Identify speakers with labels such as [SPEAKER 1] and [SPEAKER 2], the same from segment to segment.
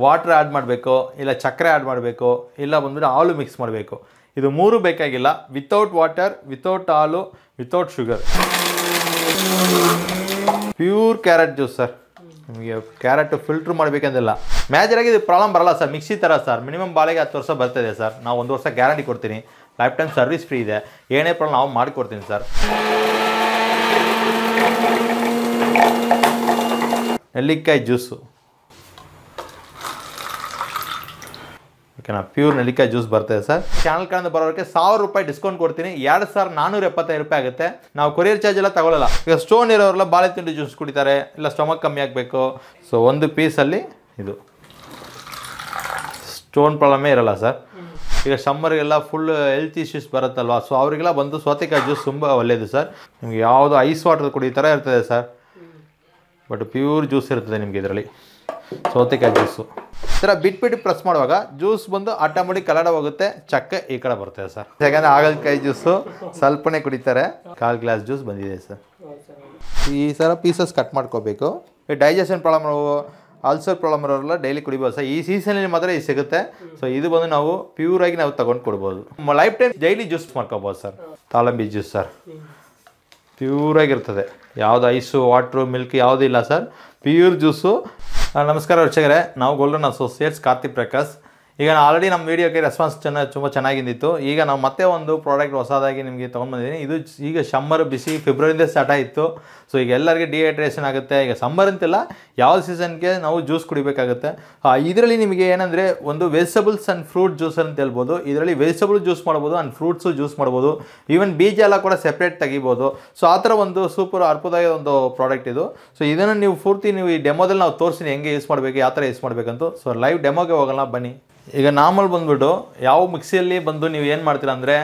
[SPEAKER 1] Water add ಮಾಡಬೇಕು, ಇಲ್ಲ ಸಕ್ಕರೆ ಆ್ಯಡ್ ಮಾಡಬೇಕು, ಇಲ್ಲ ಬಂದ್ಬಿಟ್ಟು ಹಾಲು ಮಿಕ್ಸ್ ಮಾಡಬೇಕು. ಇದು ಮೂರು ಬೇಕಾಗಿಲ್ಲ. ವಿತೌಟ್ ವಾಟರ್, ವಿತೌಟ್ ಹಾಲು, without sugar, pure carrot juice sir. ನಿಮಗೆ ಕ್ಯಾರೆಟ್ ಫಿಲ್ಟ್ರ್ ಮಾಡಬೇಕಂದಿಲ್ಲ. ಮೇಜರಾಗಿ ಇದು ಪ್ರಾಬ್ಲಮ್ ಬರಲ್ಲ ಸರ್. ಮಿಕ್ಸಿ ಥರ ಸರ್. ಮಿನಿಮಮ್ ಬಾಳೆಗೆ 10 ವರ್ಷ ಬರ್ತಾಯಿದೆ ಸರ್. ನಾವು 1 ವರ್ಷ ಗ್ಯಾರಂಟಿ ಕೊಡ್ತೀನಿ. ಲೈಫ್ ಟೈಮ್ ಸರ್ವಿಸ್ ಫ್ರೀ ಇದೆ. ಏನೇ ಪ್ರಾಬ್ಲಮ್ ನಾವು ಮಾಡಿಕೊಡ್ತೀನಿ ಸರ್. ನೆಲ್ಲಿಕಾಯಿ ಜ್ಯೂಸು ಓಕೆನಾ, ಪ್ಯೂರ್ ನೆಲ್ಲಿಕಾಯಿ ಜ್ಯೂಸ್ ಬರ್ತದೆ ಸರ್. ಚಾನಲ್ ಕಡೆಯಿಂದ ಬರೋರಿಗೆ 1000 ರೂಪಾಯಿ ಡಿಸ್ಕೌಂಟ್ ಕೊಡ್ತೀನಿ. 2475 ರೂಪಾಯಿ ಆಗುತ್ತೆ. ನಾವು ಕೊರಿಯರ್ ಚಾರ್ಜ್ ಎಲ್ಲ ತಗೊಳ್ಳಲ್ಲ. ಈಗ ಸ್ಟೋನ್ ಇರೋರೆಲ್ಲ ಬಾಳೆ ತಿಂಡಿ ಜ್ಯೂಸ್ ಕುಡಿತಾರೆ, ಇಲ್ಲ ಸ್ಟಮಕ್ ಕಮ್ಮಿ ಆಗಬೇಕು. ಸೊ ಒಂದು ಪೀಸಲ್ಲಿ ಇದು ಸ್ಟೋನ್ ಪ್ರಾಬ್ಲಮೇ ಇರಲ್ಲ ಸರ್. ಈಗ ಸಮ್ಮರ್ಗೆಲ್ಲ ಫುಲ್ ಹೆಲ್ತ್ ಇಶ್ಯೂಸ್ ಬರುತ್ತಲ್ವ, ಸೊ ಅವರಿಗೆಲ್ಲ ಬಂದು ಸೌತೆಕಾಯಿ ಜ್ಯೂಸ್ ತುಂಬ ಒಳ್ಳೆಯದು ಸರ್. ನಿಮಗೆ ಯಾವುದು ಐಸ್ ವಾಟರ್ ಕುಡಿಯೋ ಥರ ಇರ್ತದೆ ಸರ್, ಬಟ್ ಪ್ಯೂರ್ ಜ್ಯೂಸ್ ಇರ್ತದೆ ನಿಮಗೆ ಇದರಲ್ಲಿ. ಸೌತೆಕಾಯಿ ಜ್ಯೂಸು ಈ ಥರ ಬಿಟ್ಬಿಟ್ಟು ಪ್ರೆಸ್ ಮಾಡುವಾಗ ಜ್ಯೂಸ್ ಬಂದು ಆಟೋಮೆಟಿಕ್ ಕಲಡ ಹೋಗುತ್ತೆ, ಚಕ್ಕೆ ಈ ಕಡೆ ಬರ್ತದೆ ಸರ್. ಯಾಕಂದರೆ ಹಾಗಲಕಾಯಿ ಜ್ಯೂಸು ಸ್ವಲ್ಪನೇ ಕುಡಿತಾರೆ. 1/4 ಗ್ಲಾಸ್ ಜ್ಯೂಸ್ ಬಂದಿದೆ ಸರ್. ಈ ಥರ ಪೀಸಸ್ ಕಟ್ ಮಾಡ್ಕೋಬೇಕು. ಡೈಜೆಷನ್ ಪ್ರಾಬ್ಲಮ್, ಅಲ್ಸರ್ ಪ್ರಾಬ್ಲಮ್ ಇರೋರೆಲ್ಲ ಡೈಲಿ ಕುಡಿಬೋದು ಸರ್. ಈ ಸೀಸನಲ್ಲಿ ಮಾತ್ರ ಇದು ಸಿಗುತ್ತೆ. ಸೊ ಇದು ಬಂದು ನಾವು ಪ್ಯೂರಾಗಿ ನಾವು ತಗೊಂಡು ಕೊಡ್ಬೋದು. ಲೈಫ್ ಟೈಮ್ ಡೈಲಿ ಜ್ಯೂಸ್ ಮಾಡ್ಕೋಬೋದು ಸರ್. ತಾಳಂಬಿ ಜ್ಯೂಸ್ ಸರ್, ಪ್ಯೂರಾಗಿರ್ತದೆ. ಯಾವುದು ಐಸು, ವಾಟ್ರು, ಮಿಲ್ಕ್ ಯಾವುದೂ ಇಲ್ಲ ಸರ್, ಪ್ಯೂರ್ ಜ್ಯೂಸು. ನಮಸ್ಕಾರ ವೀಕ್ಷಕರೇ, ನಾವು ಗೋಲ್ಡನ್ ಅಸೋಸಿಯೇಟ್ಸ್ ಕಾರ್ತಿಕ್ ಪ್ರಕಾಶ್. ಈಗ ಆಲ್ರೆಡಿ ನಮ್ಮ ವೀಡಿಯೋಕ್ಕೆ ರೆಸ್ಪಾನ್ಸ್ ತುಂಬ ಚೆನ್ನಾಗಿದ್ದಿತ್ತು. ಈಗ ನಾವು ಮತ್ತೆ ಒಂದು ಪ್ರಾಡಕ್ಟ್ ಹೊಸದಾಗಿ ನಿಮಗೆ ತೊಗೊಂಡ್ಬಂದಿದ್ದೀನಿ. ಇದು ಈಗ ಸಮ್ಮರ್ ಬಿಸಿ ಫೆಬ್ರವರಿಯಿಂದ ಸ್ಟಾರ್ಟ್ ಆಯಿತು. ಸೊ ಈಗ ಎಲ್ಲರಿಗೆ ಡಿಹೈಡ್ರೇಷನ್ ಆಗುತ್ತೆ. ಈಗ ಸಮ್ಮರ್ ಅಂತಿಲ್ಲ, ಯಾವ ಸೀಸನ್ಗೆ ನಾವು ಜ್ಯೂಸ್ ಕುಡಿಬೇಕಾಗುತ್ತೆ. ಇದರಲ್ಲಿ ನಿಮಗೆ ಏನಂದರೆ ಒಂದು ವೆಜಿಟಬಲ್ಸ್ ಆ್ಯಂಡ್ ಫ್ರೂಟ್ ಜ್ಯೂಸ್ ಅಂತ ಹೇಳ್ಬೋದು. ಇದರಲ್ಲಿ ವೆಜಿಟಬಲ್ ಜ್ಯೂಸ್ ಮಾಡ್ಬೋದು ಆ್ಯಂಡ್ ಫ್ರೂಟ್ಸು ಜ್ಯೂಸ್ ಮಾಡ್ಬೋದು. ಈವನ್ ಬೀಜ ಎಲ್ಲ ಕೂಡ ಸೆಪ್ರೇಟ್ ತೆಗಿಬೋದು. ಸೊ ಆ ಥರ ಒಂದು ಸೂಪರ್ ಅದ್ಭುತವಾದ ಒಂದು ಪ್ರಾಡಕ್ಟ್ ಇದು. ಸೊ ಇದನ್ನು ನೀವು ಪೂರ್ತಿ ನೀವು ಈ ಡೆಮೋದಲ್ಲಿ ನಾವು ತೋರಿಸ್ತೀನಿ ಹೆಂಗೆ ಯೂಸ್ ಮಾಡಬೇಕು, ಯಾವ ಥರ ಯೂಸ್ ಮಾಡಬೇಕಂತ. ಸೊ ಲೈವ್ ಡೆಮೋಗೆ ಹೋಗೋಣ ಬನ್ನಿ. ಈಗ ನಾರ್ಮಲ್ ಬಂದುಬಿಟ್ಟು ಯಾವ ಮಿಕ್ಸಿಯಲ್ಲಿ ಬಂದು ನೀವು ಏನು ಮಾಡ್ತೀರಾ ಅಂದರೆ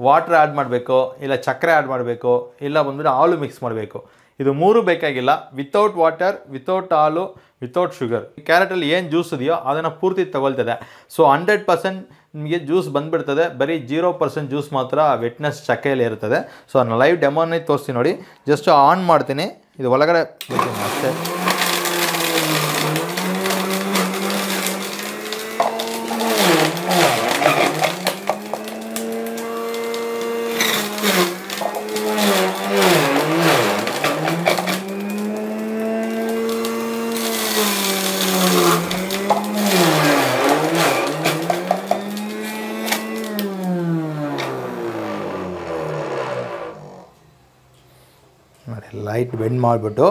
[SPEAKER 1] ವಾಟರ್ ಆ್ಯಡ್ ಮಾಡಬೇಕು, ಇಲ್ಲ ಸಕ್ಕರೆ ಆ್ಯಡ್ ಮಾಡಬೇಕು, ಇಲ್ಲ ಬಂದುಬಿಟ್ಟು ಹಾಲು ಮಿಕ್ಸ್ ಮಾಡಬೇಕು. ಇದು ಮೂರು ಬೇಕಾಗಿಲ್ಲ. ವಿತೌಟ್ ವಾಟರ್, ವಿತೌಟ್ ಹಾಲು, ವಿತೌಟ್ ಶುಗರ್. ಕ್ಯಾರೆಟಲ್ಲಿ ಏನು ಜ್ಯೂಸ್ ಇದೆಯೋ ಅದನ್ನು ಪೂರ್ತಿ ತಗೊಳ್ತದೆ. ಸೊ 100% ನಿಮಗೆ ಜ್ಯೂಸ್ ಬಂದುಬಿಡ್ತದೆ. ಬರೀ 0% ಜ್ಯೂಸ್ ಮಾತ್ರ ವೆಟ್ನೆಸ್ ಚಕ್ಕೆಯಲ್ಲಿ ಇರ್ತದೆ. ಸೊ ನಾನು ಲೈವ್ ಡೆಮೋನೇ ತೋರಿಸ್ತೀನಿ ನೋಡಿ. ಜಸ್ಟ್ ಆನ್ ಮಾಡ್ತೀನಿ. ಇದು ಒಳಗಡೆ ಅಷ್ಟೇ. ನೋಡಿ ಲೈಟ್ ಬೆಂಡ್ ಮಾಡಿಬಿಟ್ಟು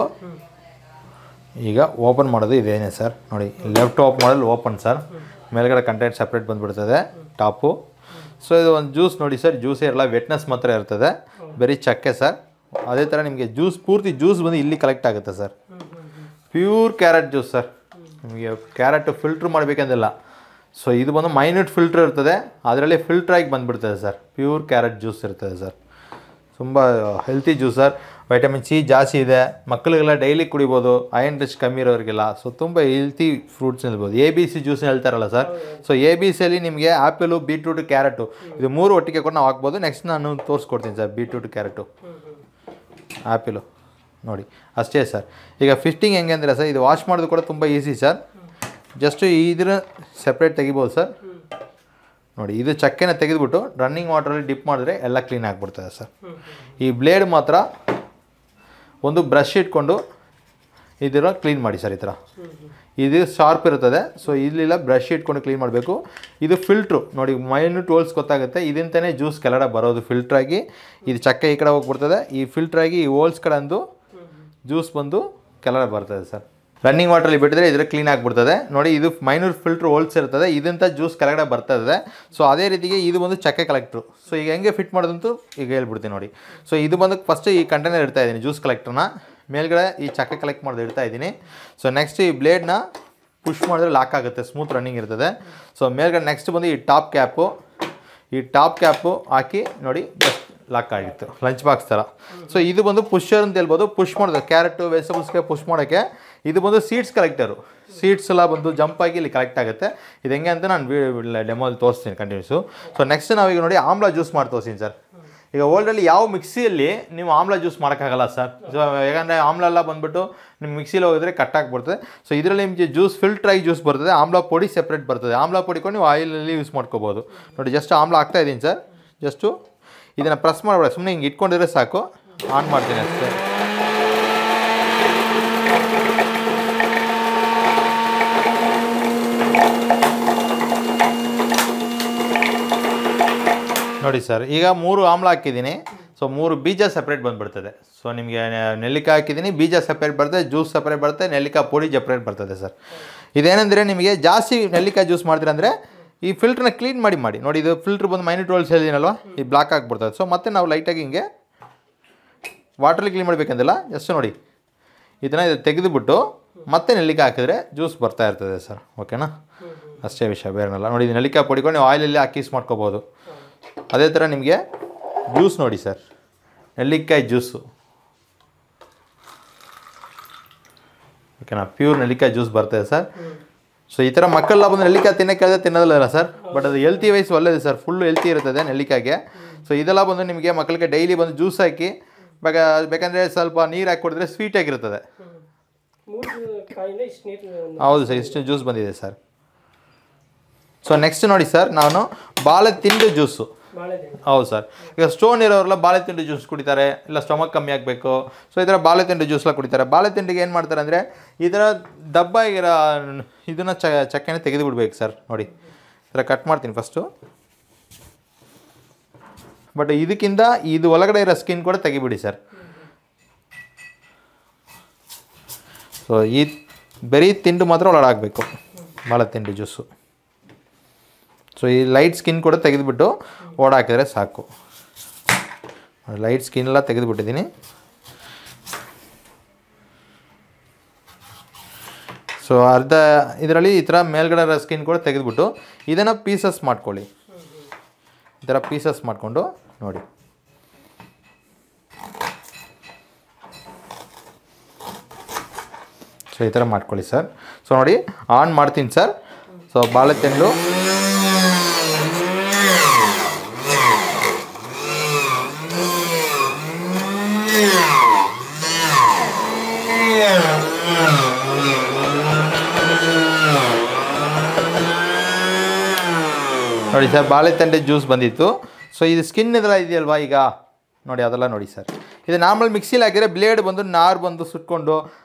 [SPEAKER 1] ಈಗ ಓಪನ್ ಮಾಡೋದು ಇದೇನೆ ಸರ್. ನೋಡಿ ಲೆಫ್ಟ್ ಆಫ್ ಮಾಡಲು ಓಪನ್ ಸರ್. ಮೇಲ್ಗಡೆ ಕಂಟೆಂಟ್ ಸಪ್ರೇಟ್ ಬಂದುಬಿಡ್ತದೆ ಟಾಪು. ಸೊ ಇದು ಒಂದು ಜ್ಯೂಸ್ ನೋಡಿ ಸರ್, ಜ್ಯೂಸೇ ಇರಲ್ಲ, ವೆಟ್ನೆಸ್ ಮಾತ್ರ ಇರ್ತದೆ, ಬರೀ ಚಕ್ಕೆ ಸರ್. ಅದೇ ಥರ ನಿಮಗೆ ಜ್ಯೂಸ್ ಪೂರ್ತಿ ಜ್ಯೂಸ್ ಬಂದು ಇಲ್ಲಿ ಕಲೆಕ್ಟ್ ಆಗುತ್ತೆ sir. Pure carrot juice sir. ನಿಮಗೆ ಕ್ಯಾರೆಟ್ ಫಿಲ್ಟ್ರ್ ಮಾಡಬೇಕಂದಿಲ್ಲ. ಸೊ ಇದು ಬಂದು ಮೈನ್ಯೂಟ್ ಫಿಲ್ಟ್ರ್ ಇರ್ತದೆ, ಅದರಲ್ಲಿ ಫಿಲ್ಟ್ರಾಗಿ ಬಂದುಬಿಡ್ತದೆ ಸರ್. ಪ್ಯೂರ್ ಕ್ಯಾರೆಟ್ ಜ್ಯೂಸ್ ಇರ್ತದೆ ಸರ್. ತುಂಬ healthy juice sir. Vitamin C ಜಾಸ್ತಿ ಇದೆ. ಮಕ್ಕಳಿಗೆಲ್ಲ ಡೈಲಿ ಕುಡಿಬೋದು, ಐರನ್ ರಿಚ್ ಕಮ್ಮಿ ಇರೋರಿಗೆಲ್ಲ. ಸೊ ತುಂಬ ಹೆಲ್ತಿ ಫ್ರೂಟ್ಸ್ ಹೇಳ್ಬೋದು. ABC ಜ್ಯೂಸ್ ಹೇಳ್ತಾರಲ್ಲ ಸರ್. ಸೊ ABCಯಲ್ಲಿ ನಿಮಗೆ ಆ್ಯಪಲು, ಬೀಟ್ರೂಟು, ಕ್ಯಾರೆಟು ಇದು ಮೂರು ಒಟ್ಟಿಗೆ ಕೂಡ ನಾವು ಹಾಕ್ಬೋದು. ನೆಕ್ಸ್ಟ್ ನಾನು ತೋರಿಸ್ಕೊಡ್ತೀನಿ ಸರ್. ಬೀಟ್ರೂಟು, ಕ್ಯಾರೆಟು, ಆ್ಯಪಲು ನೋಡಿ ಅಷ್ಟೇ ಸರ್. ಈಗ ಫಿಸ್ಟಿಂಗ್ ಹೆಂಗೆ ಅಂದರೆ ಸರ್, ಇದು ವಾಶ್ ಮಾಡೋದು ಕೂಡ ತುಂಬ ಈಸಿ ಸರ್. ಜಸ್ಟು ಇದ್ರ ಸೆಪ್ರೇಟ್ ತೆಗಿಬೋದು ಸರ್. ನೋಡಿ ಇದು ಚಕ್ಕೆನ ತೆಗೆದುಬಿಟ್ಟು ರನ್ನಿಂಗ್ ವಾಟರಲ್ಲಿ ಡಿಪ್ ಮಾಡಿದ್ರೆ ಎಲ್ಲ ಕ್ಲೀನ್ ಆಗಿಬಿಡ್ತದೆ ಸರ್. ಈ ಬ್ಲೇಡ್ ಮಾತ್ರ ಒಂದು ಬ್ರಷ್ ಇಟ್ಕೊಂಡು ಇದರ ಕ್ಲೀನ್ ಮಾಡಿ ಸರ್. ಈ ಥರ ಇದು ಶಾರ್ಪ್ ಇರ್ತದೆ. ಸೊ ಇಲ್ಲಿಲ್ಲ, ಬ್ರಷ್ ಇಟ್ಕೊಂಡು ಕ್ಲೀನ್ ಮಾಡಬೇಕು. ಇದು ಫಿಲ್ಟ್ರು ನೋಡಿ, ಮೈನ್ಯೂಟ್ ಹೋಲ್ಸ್ ಗೊತ್ತಾಗುತ್ತೆ. ಇದರಿಂದನೇ ಜ್ಯೂಸ್ ಕೆಳಗಡೆ ಬರೋದು ಫಿಲ್ಟ್ರಾಗಿ. ಇದು ಚಕ್ಕೆ ಈ ಕಡೆ ಹೋಗ್ಬಿಡ್ತದೆ, ಈ ಫಿಲ್ಟ್ರಾಗಿ ಈ ಹೋಲ್ಸ್ ಕಡೆ ಅಂದು ಜ್ಯೂಸ್ ಬಂದು ಕೆಳಗಡೆ ಬರ್ತದೆ ಸರ್. ರನ್ನಿಂಗ್ ವಾಟರಲ್ಲಿ ಬಿಟ್ಟಿದ್ರೆ ಇದರ ಕ್ಲೀನ್ ಆಗಿಬಿಡ್ತದೆ. ನೋಡಿ ಇದು ಮೈನೂರ್ ಫಿಲ್ಟ್ರ್ ಹೋಲ್ಸ್ ಇರ್ತದೆ, ಇದರಿಂದ ಜ್ಯೂಸ್ ಕೆಳಗಡೆ ಬರ್ತದೆ. ಸೊ ಅದೇ ರೀತಿಗೆ ಇದು ಒಂದು ಚಕ್ಕೆ ಕಲೆಕ್ಟ್ರು. ಸೊ ಈಗ ಹೆಂಗೆ ಫಿಟ್ ಮಾಡೋದಂತೂ ಈಗ ಹೇಳ್ಬಿಡ್ತೀನಿ ನೋಡಿ. ಸೊ ಇದು ಬಂದು ಫಸ್ಟ್ ಈ ಕಂಟೈನರ್ ಇಡ್ತಾ ಇದ್ದೀನಿ, ಜ್ಯೂಸ್ ಕಲೆಕ್ಟ್ರನ್ನ ಮೇಲ್ಗಡೆ ಈ ಚಕ್ಕೆ ಕಲೆಕ್ಟ್ ಮಾಡೋದು ಇಡ್ತಾ ಇದ್ದೀನಿ. ಸೊ ನೆಕ್ಸ್ಟ್ ಈ ಬ್ಲೇಡ್ನ ಪುಷ್ ಮಾಡಿದ್ರೆ ಲಾಕ್ ಆಗುತ್ತೆ, ಸ್ಮೂತ್ ರನ್ನಿಂಗ್ ಇರ್ತದೆ. ಸೊ ಮೇಲ್ಗಡೆ ನೆಕ್ಸ್ಟ್ ಬಂದು ಈ ಟಾಪ್ ಕ್ಯಾಪು ಹಾಕಿ ನೋಡಿ ಜಸ್ಟ್ ಲಾಕ್ ಆಗಿತ್ತು, ಲಂಚ್ ಬಾಕ್ಸ್ ಥರ. ಸೊ ಇದು ಬಂದು ಪುಷರ್ ಅಂತ ಹೇಳ್ಬೋದು. ಪುಷ್ ಮಾಡೋದು ಕ್ಯಾರೆಟು ವೆಜಿಟಬಲ್ಸ್ಗೆ ಪುಷ್ ಮಾಡೋಕ್ಕೆ. ಇದು ಬಂದು ಸೀಡ್ಸ್ ಕಲೆಕ್ಟರು. ಸೀಡ್ಸ್ ಎಲ್ಲ ಬಂದು ಜಂಪ್ ಆಗಿ ಇಲ್ಲಿ ಕಲೆಕ್ಟ್ ಆಗುತ್ತೆ. ಇದು ಹೆಂಗೆ ಅಂತ ನಾನು ಡೆಮೋಲ್ಲಿ ತೋರಿಸ್ತೀನಿ ಕಂಟಿನ್ಯೂಸು. ಸೊ ನೆಕ್ಸ್ಟ್ ನಾವೀಗ ನೋಡಿ ಆಮ್ಲ ಜ್ಯೂಸ್ ಮಾಡಿ ತೋರಿಸ್ತೀನಿ ಸರ್. ಈಗ ಓಲ್ಡಲ್ಲಿ ಯಾವ ಮಿಕ್ಸಿಯಲ್ಲಿ ನೀವು ಆಮ್ಲ ಜ್ಯೂಸ್ ಮಾಡೋಕ್ಕಾಗಲ್ಲ ಸರ್. ಸೊ ಯಾಕಂದರೆ ಆಮ್ಲ ಎಲ್ಲ ಬಂದುಬಿಟ್ಟು ನಿಮ್ಮ ಮಿಕ್ಸಿಲಿ ಹೋಗಿದ್ರೆ ಕಟ್ಟಾಗ್ಬಿಡ್ತದೆ. ಸೊ ಇದರಲ್ಲಿ ನಿಮಗೆ ಜ್ಯೂಸ್ ಫಿಲ್ಟ್ರಾಗಿ ಜ್ಯೂಸ್ ಬರ್ತದೆ, ಆಮ್ಲ ಪುಡಿ ಸೆಪ್ರೇಟ್ ಬರ್ತದೆ. ಆಮ್ಲ ಪುಡಿಕೊಂಡು ನೀವು ಆಯಿಲಲ್ಲಿ ಯೂಸ್ ಮಾಡ್ಕೋಬೋದು. ನೋಡಿ ಜಸ್ಟ್ ಆಮ್ಲ ಹಾಕ್ತಾ ಇದ್ದೀನಿ ಸರ್. ಜಸ್ಟು ಇದನ್ನು ಪ್ರೆಸ್ ಮಾಡಬೇಡ, ಸುಮ್ಮನೆ ಹಿಂಗೆ ಇಟ್ಕೊಂಡಿದ್ರೆ ಸಾಕು. ಆನ್ ಮಾಡ್ತೀನಿ ಅಷ್ಟೇ. ನೋಡಿ ಸರ್, ಈಗ 3 ಆಮ್ಲ ಹಾಕಿದ್ದೀನಿ. ಸೊ 3 ಬೀಜ ಸಪ್ರೇಟ್ ಬಂದುಬಿಡ್ತದೆ. ಸೊ ನಿಮಗೆ ನೆಲ್ಲಿಕಾಯಿ ಹಾಕಿದ್ದೀನಿ, ಬೀಜ ಸಪ್ರೇಟ್ ಬರ್ತದೆ, ಜ್ಯೂಸ್ ಸಪ್ರೇಟ್ ಬರ್ತದೆ, ನೆಲ್ಲಿಕಾಯಿ ಪುಡಿ ಸಪ್ರೇಟ್ ಬರ್ತದೆ ಸರ್. ಇದೇನೆಂದರೆ ನಿಮಗೆ ಜಾಸ್ತಿ ನೆಲ್ಲಿಕಾಯಿ ಜ್ಯೂಸ್ ಮಾಡ್ತೀರಂದರೆ ಈ ಫಿಲ್ಟ್ರನ್ನ ಕ್ಲೀನ್ ಮಾಡಿ ನೋಡಿ. ಇದು ಫಿಲ್ಟ್ರ್ ಬಂದು ಮೈನಟ್ ರೋಲ್ಸ್ ಹೇಳಿದ್ದೀನಲ್ವ, ಈ ಬ್ಲಾಕ್ ಆಗಿಬಿಡ್ತದೆ. ಸೊ ಮತ್ತೆ ನಾವು ಲೈಟಾಗಿ ಹಿಂಗೆ ವಾಟ್ರಲ್ಲಿ ಕ್ಲೀನ್ ಮಾಡಬೇಕಂದಿಲ್ಲ. ಜಸ್ಟ್ ನೋಡಿ ಇದನ್ನು ಇದು ತೆಗೆದುಬಿಟ್ಟು ಮತ್ತೆ ನೆಲ್ಲಿಕಾಯಿ ಹಾಕಿದ್ರೆ ಜ್ಯೂಸ್ ಬರ್ತಾ ಇರ್ತದೆ ಸರ್. ಓಕೆನಾ, ಅಷ್ಟೇ ವಿಷಯ, ಬೇರೆನಲ್ಲ. ನೋಡಿ ಇದು ನೆಲ್ಲಿಕಾಯಿ ಪುಡಿಕೊಂಡು ನೀವು ಆಯಿಲಲ್ಲಿ ಹಾಕಿ ಯೂಸ್ ಮಾಡ್ಕೋಬೋದು. ಅದೇ ಥರ ನಿಮಗೆ ಜ್ಯೂಸ್ ನೋಡಿ ಸರ್, ನೆಲ್ಲಿಕಾಯಿ ಜ್ಯೂಸು. ಓಕೆನಾ, ಪ್ಯೂರ್ ನೆಲ್ಲಿಕಾಯಿ ಜ್ಯೂಸ್ ಬರ್ತದೆ ಸರ್. ಸೊ ಈ ಥರ ಮಕ್ಕಳೆಲ್ಲ ಬಂದು ನೆಲ್ಲಿಕಾಯಿ ತಿನ್ನೋಕ್ಕೆ ತಿನ್ನೋದಿಲ್ಲ ಸರ್. ಬಟ್ ಅದು ಹೆಲ್ತಿ ವೈಸ್ ಒಳ್ಳೆಯದು ಸರ್, ಫುಲ್ಲು ಹೆಲ್ತಿ ಇರ್ತದೆ ನೆಲ್ಲಿಕಾಯಿಗೆ. ಸೊ ಇದೆಲ್ಲ ಬಂದು ನಿಮಗೆ ಮಕ್ಕಳಿಗೆ ಡೈಲಿ ಬಂದು ಜ್ಯೂಸ್ ಹಾಕಿ ಬೇಕಂದರೆ ಸ್ವಲ್ಪ ನೀರು ಹಾಕಿ ಕೊಡಿದ್ರೆ ಸ್ವೀಟಾಗಿರ್ತದೆ. ಹೌದು ಸರ್, ಇಷ್ಟು ಜ್ಯೂಸ್ ಬಂದಿದೆ ಸರ್. ಸೊ ನೆಕ್ಸ್ಟ್ ನೋಡಿ ಸರ್, ನಾನು ಬಾಳೆ ತಿಂಡು ಜ್ಯೂಸು. ಹೌದು ಸರ್, ಈಗ ಸ್ಟೋನ್ ಇರೋರೆಲ್ಲ ಬಾಳೆ ತಿಂಡು ಜ್ಯೂಸ್ ಕುಡಿತಾರೆ, ಇಲ್ಲ ಸ್ಟಮಕ್ ಕಮ್ಮಿ ಆಗಬೇಕು. ಸೊ ಈ ಥರ ಬಾಳೆ ತಿಂಡು ಜ್ಯೂಸ್ಲ ಕುಡಿತಾರೆ. ಬಾಳೆ ತಿಂಡಿಗೆ ಏನು ಮಾಡ್ತಾರೆ ಅಂದರೆ ಈ ಥರ ದಬ್ಬ ಇರೋ ಇದನ್ನು ಚಕ್ಕೆನ ತೆಗೆದು ಬಿಡ್ಬೇಕು ಸರ್. ನೋಡಿ ಈ ಥರ ಕಟ್ ಮಾಡ್ತೀನಿ ಫಸ್ಟು. ಬಟ್ ಇದಕ್ಕಿಂತ ಇದು ಒಳಗಡೆ ಇರೋ ಸ್ಕಿನ್ ಕೂಡ ತೆಗಿಬಿಡಿ ಸರ್. ಸೊ ಈ ಬರೀ ತಿಂಡು ಮಾತ್ರ ಒಳಗಡೆ ಆಗಬೇಕು ಬಾಳೆ ತಿಂಡು ಜ್ಯೂಸು. ಸೊ ಈ ಲೈಟ್ ಸ್ಕಿನ್ ಕೂಡ ತೆಗೆದುಬಿಟ್ಟು ಓಡಾಕಿದ್ರೆ ಸಾಕು. ಲೈಟ್ ಸ್ಕಿನ್ ಎಲ್ಲ ತೆಗೆದುಬಿಟ್ಟಿದ್ದೀನಿ. ಸೊ ಅರ್ಧ ಇದರಲ್ಲಿ ಈ ಥರ ಮೇಲ್ಗಡೆ ಸ್ಕಿನ್ ಕೂಡ ತೆಗೆದುಬಿಟ್ಟು ಇದನ್ನು ಪೀಸಸ್ ಮಾಡ್ಕೊಳ್ಳಿ. ಈ ಥರ ಪೀಸಸ್ ಮಾಡಿಕೊಂಡು ನೋಡಿ. ಸೊ ಈ ಥರ ಮಾಡ್ಕೊಳ್ಳಿ ಸರ್. ಸೊ ನೋಡಿ ಆನ್ ಮಾಡ್ತೀನಿ ಸರ್. ಸೊ ಬಾಳೆತಿಂಡು ನೋಡಿ ಸರ್, ಬಾಳೆತಂಡೆ ಜ್ಯೂಸ್ ಬಂದಿತ್ತು. ಸೊ ಇದು ಸ್ಕಿನ್ ಇದೆಲ್ಲ ಇದೆಯಲ್ವಾ ಈಗ ನೋಡಿ, ಅದೆಲ್ಲ ನೋಡಿ ಸರ್. ಇದು ನಾರ್ಮಲ್ ಮಿಕ್ಸಿಲಿ ಹಾಕಿದರೆ ಬ್ಲೇಡ್ ಬಂದು ನಾರು ಬಂದು ಸುಟ್ಕೊಂಡು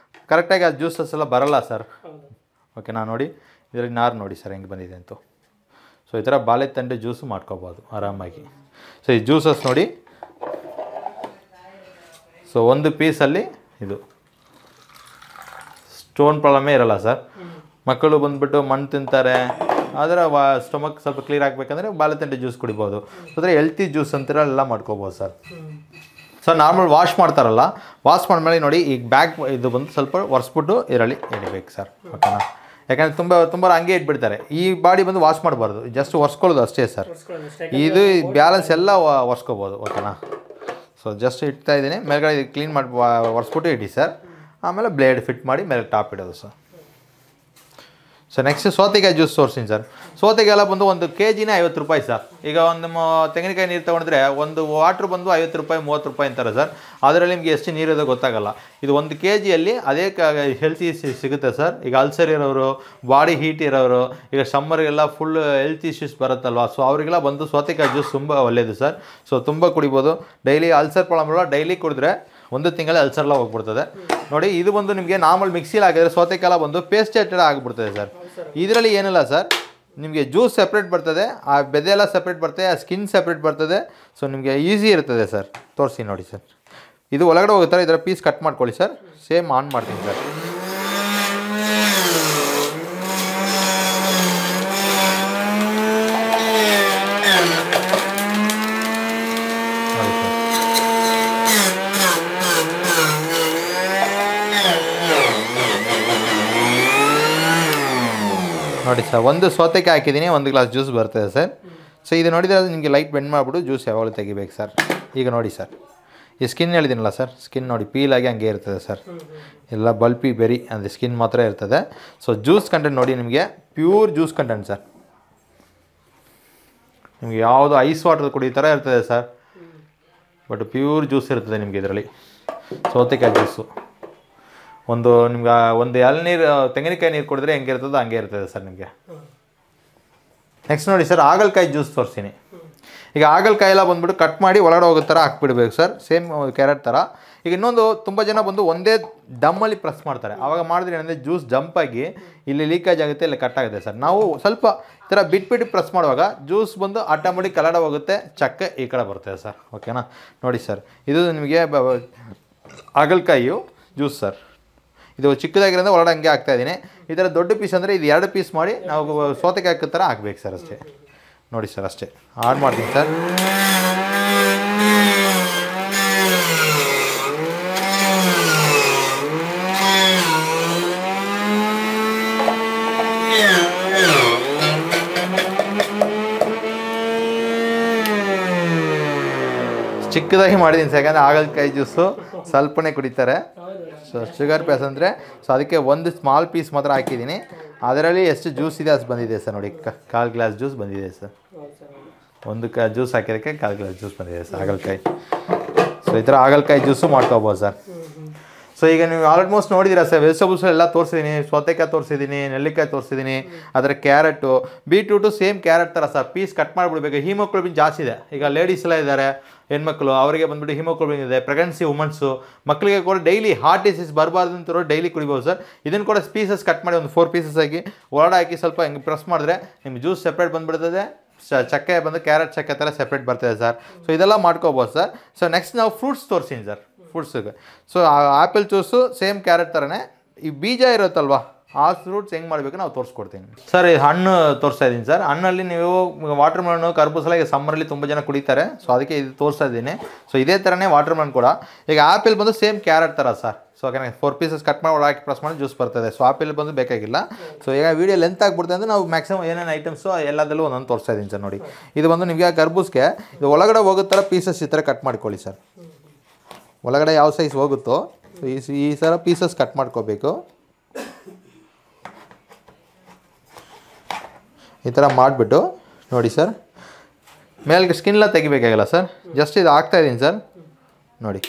[SPEAKER 1] ಕರೆಕ್ಟಾಗಿ ಆ ಜ್ಯೂಸಸ್ ಎಲ್ಲ ಬರಲ್ಲ ಸರ್. ಓಕೆನಾ, ನೋಡಿ ಇದರಲ್ಲಿ ನಾರು ನೋಡಿ ಸರ್ ಹೆಂಗೆ ಬಂದಿದೆ ಅಂತ. ಸೊ ಈ ಥರ ಬಾಳೆತಂಡೆ ಜ್ಯೂಸು ಮಾಡ್ಕೋಬೋದು ಆರಾಮಾಗಿ. ಸೊ ಈ ಜ್ಯೂಸಸ್ ನೋಡಿ. ಸೊ ಒಂದು ಪೀಸಲ್ಲಿ ಇದು ಸ್ಟೋನ್ ಪ್ರಾಬ್ಲಮೇ ಇರಲ್ಲ ಸರ್. ಮಕ್ಕಳು ಬಂದುಬಿಟ್ಟು ಮಣ್ಣು ತಿಂತಾರೆ, ಆದರೆ ಸ್ಟಮಕ್ ಸ್ವಲ್ಪ ಕ್ಲಿಯರ್ ಆಗಬೇಕಂದ್ರೆ ಬಾಳೆತಂಡೆ ಜ್ಯೂಸ್ ಕುಡಿಬೋದು. ಅಂದರೆ ಹೆಲ್ತಿ ಜ್ಯೂಸ್ ಅಂತೀರ ಎಲ್ಲ ಮಾಡ್ಕೋಬೋದು ಸರ್. ಸರ್ ನಾರ್ಮಲ್ ವಾಶ್ ಮಾಡ್ತಾರಲ್ಲ, ವಾಶ್ ಮಾಡಿದ್ಮೇಲೆ ನೋಡಿ ಈಗ ಬ್ಯಾಗ್ ಇದು ಬಂದು ಸ್ವಲ್ಪ ಒರೆಸ್ಬಿಟ್ಟು ಇದರಲ್ಲಿ ಇಡಬೇಕು ಸರ್. ಓಕೆನಾ, ಯಾಕಂದರೆ ತುಂಬ ಹಂಗೆ ಇಟ್ಬಿಡ್ತಾರೆ. ಈ ಬಾಡಿ ಬಂದು ವಾಶ್ ಮಾಡಬಾರ್ದು, ಜಸ್ಟ್ ಒರೆಸ್ಕೊಳ್ಳೋದು ಅಷ್ಟೇ ಸರ್. ಇದು ಬ್ಯಾಲೆನ್ಸ್ ಎಲ್ಲ ಒರೆಸ್ಕೋಬೋದು. ಓಕೆನಾ, ಸೊ ಜಸ್ಟ್ ಇಡ್ತಾ ಇದ್ದೀನಿ. ಮೇಲ್ಗಡೆ ಕ್ಲೀನ್ ಮಾಡಿ ಒರೆಸ್ಬಿಟ್ಟು ಇಡಿ ಸರ್. ಆಮೇಲೆ ಬ್ಲೇಡ್ ಫಿಟ್ ಮಾಡಿ ಮೇಲೆ ಟಾಪ್ ಇಡೋದು ಸರ್. ಸೊ ನೆಕ್ಸ್ಟ್ ಸೌತೆಕಾಯಿ ಜ್ಯೂಸ್ ತೋರಿಸ್ತೀನಿ ಸರ್. ಸೌತೆಕಾಯಿ ಎಲ್ಲ ಬಂದು 1 kg 50 ರೂಪಾಯಿ ಸರ್. ಈಗ ಒಂದು ತೆಂಗಿನಕಾಯಿ ನೀರು ತೊಗೊಂಡ್ರೆ ಒಂದು ವಾಟ್ರ್ ಬಂದು 50 ರೂಪಾಯಿ 30 ರೂಪಾಯಿ ಅಂತಾರೆ ಸರ್. ಅದರಲ್ಲಿ ನಿಮಗೆ ಎಷ್ಟು ನೀರಿದೆ ಗೊತ್ತಾಗಲ್ಲ. ಇದು 1 kgಯಲ್ಲಿ ಅದೇ ಹೆಲ್ತಿ ಸಿಗುತ್ತೆ ಸರ್. ಈಗ ಅಲ್ಸರ್ ಇರೋರು, ಬಾಡಿ ಹೀಟ್ ಇರೋರು, ಈಗ ಸಮ್ಮರ್ಗೆಲ್ಲ ಫುಲ್ ಹೆಲ್ತ್ ಇಶ್ಯೂಸ್ ಬರುತ್ತಲ್ವ, ಸೊ ಅವರಿಗೆಲ್ಲ ಬಂದು ಸೌತೆಕಾಯಿ ಜ್ಯೂಸ್ ತುಂಬ ಒಳ್ಳೆಯದು ಸರ್. ಸೊ ತುಂಬ ಕುಡಿಬೋದು. ಡೈಲಿ ಅಲ್ಸರ್ ಪ್ರಾಬ್ಲಮ್ ಇಲ್ಲ, ಡೈಲಿ ಕುಡಿದ್ರೆ 1 ತಿಂಗಳಲ್ಲಿ ಅಲ್ಸರ್ಲ್ಲ ಹೋಗ್ಬಿಡ್ತದೆ. ನೋಡಿ ಇದು ಬಂದು ನಿಮಗೆ ನಾರ್ಮಲ್ ಮಿಕ್ಸಿಲಿ ಹಾಕಿದ್ರೆ ಸೌತೆಕಾಯಿ ಬಂದು ಪೇಸ್ಟೆಡ್ ಆಗಿಬಿಡ್ತದೆ ಸರ್. ಇದರಲ್ಲಿ ಏನಿಲ್ಲ ಸರ್, ನಿಮಗೆ ಜ್ಯೂಸ್ ಸಪ್ರೇಟ್ ಬರ್ತದೆ, ಆ ಬೆದೆ ಎಲ್ಲ ಸಪ್ರೇಟ್ ಬರ್ತದೆ, ಆ ಸ್ಕಿನ್ ಸಪ್ರೇಟ್ ಬರ್ತದೆ. ಸೊ ನಿಮಗೆ ಈಸಿ ಇರ್ತದೆ ಸರ್. ತೋರಿಸಿ ನೋಡಿ ಸರ್. ಇದು ಒಳಗಡೆ ಹೋಗುತ್ತಾರೆ, ಇದರ ಪೀಸ್ ಕಟ್ ಮಾಡ್ಕೊಳ್ಳಿ ಸರ್. ಸೇಮ್ ಆನ್ ಮಾಡ್ತೀನಿ ಸರ್. ನೋಡಿ ಸರ್, 1 ಸೌತೆಕಾಯಿ ಹಾಕಿದ್ದೀನಿ, 1 ಗ್ಲಾಸ್ ಜ್ಯೂಸ್ ಬರ್ತದೆ ಸರ್. ಸೊ ಇದು ನೋಡಿದರೆ ಅದು ನಿಮಗೆ ಲೈಟ್ ಬೆಂಡ್ ಮಾಡಿಬಿಟ್ಟು ಜ್ಯೂಸ್ ಯಾವಾಗಲೂ ತೆಗಿಬೇಕು ಸರ್. ಈಗ ನೋಡಿ ಸರ್, ಈ ಸ್ಕಿನ್ ಹೇಳಿದ್ದೀನಲ್ಲ ಸರ್, ಸ್ಕಿನ್ ನೋಡಿ ಪೀಲಾಗಿ ಹಂಗೆ ಇರ್ತದೆ ಸರ್. ಎಲ್ಲ ಬಲ್ಪಿ ಬೆರಿ ಅಂದರೆ ಸ್ಕಿನ್ ಮಾತ್ರ ಇರ್ತದೆ. ಸೊ ಜ್ಯೂಸ್ ಕಂಟೆಂಟ್ ನೋಡಿ, ನಿಮಗೆ ಪ್ಯೂರ್ ಜ್ಯೂಸ್ ಕಂಟೆಂಟ್ ಸರ್. ನಿಮಗೆ ಯಾವುದು ಐಸ್ ವಾಟರ್ ಕುಡಿಯೋ ಥರ ಇರ್ತದೆ ಸರ್. ಬಟ್ ಪ್ಯೂರ್ ಜ್ಯೂಸ್ ಇರ್ತದೆ ನಿಮಗೆ ಇದರಲ್ಲಿ. ಸೌತೆಕಾಯಿ ಜ್ಯೂಸು ನಿಮ್ಗೆ ಒಂದು ಎಳನೀರು ತೆಂಗಿನಕಾಯಿ ನೀರು ಕುಡಿದ್ರೆ ಹೆಂಗಿರ್ತದೋ ಹಂಗೆ ಇರ್ತದೆ ಸರ್ ನಿಮಗೆ. ನೆಕ್ಸ್ಟ್ ನೋಡಿ ಸರ್, ಹಾಗಲಕಾಯಿ ಜ್ಯೂಸ್ ತೋರಿಸ್ತೀನಿ. ಈಗ ಹಾಗಲಕಾಯಿ ಎಲ್ಲ ಬಂದುಬಿಟ್ಟು ಕಟ್ ಮಾಡಿ ಒಳಗಡೆ ಹೋಗೋ ಥರ ಹಾಕ್ಬಿಡ್ಬೇಕು ಸರ್, ಸೇಮ್ ಕ್ಯಾರೆಟ್ ಥರ. ಈಗ ಇನ್ನೊಂದು ತುಂಬ ಜನ ಬಂದು ಒಂದೇ ದಮ್ಮಲ್ಲಿ ಪ್ರೆಸ್ ಮಾಡ್ತಾರೆ. ಆವಾಗ ಮಾಡಿದ್ರೆ ಏನಂದರೆ ಜ್ಯೂಸ್ ಜಂಪಾಗಿ ಇಲ್ಲಿ ಲೀಕೇಜ್ ಆಗುತ್ತೆ, ಇಲ್ಲಿ ಕಟ್ ಆಗುತ್ತೆ ಸರ್. ನಾವು ಸ್ವಲ್ಪ ಈ ಥರ ಬಿಟ್ಬಿಟ್ಟು ಪ್ರೆಸ್ ಮಾಡುವಾಗ ಜ್ಯೂಸ್ ಬಂದು ಆಟೋಮೆಟಿಕ್ ಕಲಡ ಹೋಗುತ್ತೆ, ಚಕ್ಕೆ ಈ ಕಡೆ ಬರ್ತದೆ ಸರ್. ಓಕೆನಾ? ನೋಡಿ ಸರ್, ಇದು ನಿಮಗೆ ಹಾಗಲಕಾಯಿಯು ಜ್ಯೂಸ್ ಸರ್. ಇದು ಚಿಕ್ಕದಾಗಿರೋದ್ರೆ ಒಳಗಡೆ ಹಂಗೆ ಹಾಕ್ತಾಯಿದ್ದೀನಿ. ಈ ಥರ ದೊಡ್ಡ ಪೀಸ್ ಅಂದರೆ ಇದು 2 ಪೀಸ್ ಮಾಡಿ ನಾವು ಸೌತೆಕಾಯಿ ಹಾಕೋ ಥರ ಹಾಕ್ಬೇಕು ಸರ್, ಅಷ್ಟೇ. ನೋಡಿ ಸರ್, ಅಷ್ಟೇ ಆಡ್ ಮಾಡ್ತೀನಿ ಸರ್. ಚಿಕ್ಕದಾಗಿ ಮಾಡಿದ್ದೀನಿ ಸರ್, ಯಾಕಂದರೆ ಹಾಗಲಕಾಯಿ ಜ್ಯೂಸು ಸ್ವಲ್ಪನೇ ಕುಡಿತಾರೆ. ಸೊ ಶುಗರ್ ಪೇಸ್ ಸೊ ಅದಕ್ಕೆ ಒಂದು ಸ್ಮಾಲ್ ಪೀಸ್ ಮಾತ್ರ ಹಾಕಿದ್ದೀನಿ. ಅದರಲ್ಲಿ ಎಷ್ಟು ಜ್ಯೂಸ್ ಇದೆ ಅಷ್ಟು ಬಂದಿದೆ ಸರ್. ನೋಡಿ, 1/4 ಗ್ಲಾಸ್ ಜ್ಯೂಸ್ ಬಂದಿದೆ ಸರ್. ಒಂದು ಜ್ಯೂಸ್ ಹಾಕಿದ್ದಕ್ಕೆ 1/4 ಗ್ಲಾಸ್ ಜ್ಯೂಸ್ ಬಂದಿದೆ ಸರ್ ಹಾಗಲಕಾಯಿ. ಸೊ ಈ ಥರ ಹಾಗಲಕಾಯಿ ಜ್ಯೂಸು ಮಾಡ್ಕೋಬೋದು ಸರ್. ಸೊ ಈಗ ನೀವು ಆಲ್ಮೋಸ್ಟ್ ನೋಡಿದ್ದೀರಾ ಸರ್, ವೆಜಿಟೇಬಲ್ಸ್ ಎಲ್ಲ ತೋರಿಸಿದ್ದೀನಿ. ಸೌತೆಕಾಯಿ ತೋರಿಸಿದ್ದೀನಿ, ನೆಲ್ಲಿಕಾಯಿ ತೋರಿಸಿದ್ದೀನಿ, ಅದರ ಕ್ಯಾರೆಟು, ಬೀಟ್ರೂಟು ಸೇಮ್ ಕ್ಯಾರೆಟ್ ಥರ ಸರ್. ಪೀಸ್ ಕಟ್ ಮಾಡಿಬಿಡ್ಬೇಕು. ಹಿಮೋಗ್ಲೋಬಿನ್ ಜಾಸ್ತಿ ಇದೆ. ಈಗ ಲೇಡೀಸ್ ಎಲ್ಲ ಇದ್ದಾರೆ, ಹೆಣ್ಮಕ್ಳು, ಅವರಿಗೆ ಬಂದುಬಿಟ್ಟು ಹಿಮೋಗ್ಲೋಬಿನ್ ಇದೆ. ಪ್ರೆಗ್ನೆನ್ಸಿ ವುಮನ್ಸು ಮಕ್ಕಳಿಗೆ ಕೂಡ ಡೈಲಿ ಹಾರ್ಟ್ ಡಿಸೀಸ್ ಬರಬಾರ್ದು ಅಂತ ಡೈಲಿ ಕುಡಿಬೋದು ಸರ್. ಇದನ್ನು ಕೂಡ ಪೀಸಸ್ ಕಟ್ ಮಾಡಿ ಒಂದು 4 ಪೀಸಸ್ ಆಗಿ ಒಳಗಡೆ ಹಾಕಿ ಸ್ವಲ್ಪ ಹಿಂಗೆ ಪ್ರೆಸ್ ಮಾಡಿದ್ರೆ ನಿಮ್ಗೆ ಜ್ಯೂಸ್ ಸಪ್ರೇಟ್ ಬಂದುಬಿಡ್ತದೆ. ಚಕ್ಕೆ ಬಂದು ಕ್ಯಾರೆಟ್ ಚಕ್ಕೆ ಥರ ಸಪ್ರೇಟ್ ಬರ್ತದೆ ಸರ್. ಸೊ ಇದೆಲ್ಲ ಮಾಡ್ಕೋಬೋದು ಸರ್. ಸೊ ನೆಕ್ಸ್ಟ್ ನಾವು ಫ್ರೂಟ್ಸ್ ತೋರಿಸ್ತೀನಿ ಸರ್. ಫ್ರೂಟ್ಸಿಗೆ so apple juice same carrot ಥರನೇ. ಈ ಬೀಜ ಇರುತ್ತಲ್ವ, ಆ ಫ್ರೂಟ್ಸ್ ಹೆಂಗೆ ಮಾಡಬೇಕು ನಾವು ತೋರಿಸ್ಕೊಡ್ತೀನಿ ಸರ್. ಈ ಹಣ್ಣು ತೋರಿಸ್ತಾ ಇದ್ದೀನಿ ಸರ್. ಹಣ್ಣಲ್ಲಿ ನೀವು ವಾಟರ್ ಮೆಲನ್ನು, ಕರ್ಬೂಸಲ ಈಗ ಸಮ್ಮರಲ್ಲಿ ತುಂಬ ಜನ ಕುಡಿತಾರೆ. ಸೊ ಅದಕ್ಕೆ ಇದು ತೋರಿಸ್ತಾ ಇದ್ದೀನಿ. ಸೊ ಇದೇ ಥರನೇ ವಾಟರ್ ಮೆಲನ್ ಕೂಡ. ಈಗ ಆ್ಯಪಲ್ ಬಂದು ಸೇಮ್ ಕ್ಯಾರೆಟ್ ಥರ ಸರ್. ಸೊ ಯಾಕಂದರೆ 4 ಪೀಸಸ್ ಕಟ್ ಮಾಡಿ ಒಳಗೆ ಪ್ರೆಸ್ ಮಾಡಿ ಜ್ಯೂಸ್ ಬರ್ತದೆ. ಸೊ ಆ್ಯಪಲ್ ಬಂದು ಬೇಕಾಗಿಲ್ಲ. ಸೊ ಈಗ ವೀಡಿಯೋ ಲೆಂತ್ ಆಗಿಬಿಡ್ತದೆ ಅಂದರೆ ನಾವು ಮ್ಯಾಕ್ಸಿಮಮ್ ಏನೇನು ಐಟಮ್ಸು ಎಲ್ಲದಲ್ಲೂ ಒಂದೊಂದು ತೋರಿಸ್ತಾ ಇದ್ದೀನಿ ಸರ್. ನೋಡಿ, ಇದು ಬಂದು ನಿಮಗೆ ಕರ್ಬೂಸ್ಗೆ ಇದು ಒಳಗಡೆ ಹೋಗೋ ಥರ ಪೀಸಸ್ ಈ ಥರ ಕಟ್ ಮಾಡ್ಕೊಳ್ಳಿ ಸರ್. ಒಳಗಡೆ ಯಾವ ಸೈಜ್ ಹೋಗುತ್ತೋ ಈ ಥರ ಪೀಸಸ್ ಕಟ್ ಮಾಡ್ಕೋಬೇಕು. ಈ ಥರ ಮಾಡಿಬಿಟ್ಟು ನೋಡಿ ಸರ್, ಮೇಲ್ಗೆ ಸ್ಕಿನ್ಲ ತೆಗಿಬೇಕಾಗಿಲ್ಲ ಸರ್. ಜಸ್ಟ್ ಇದು ಹಾಕ್ತಾಯಿದ್ದೀನಿ ಸರ್. ನೋಡಿ,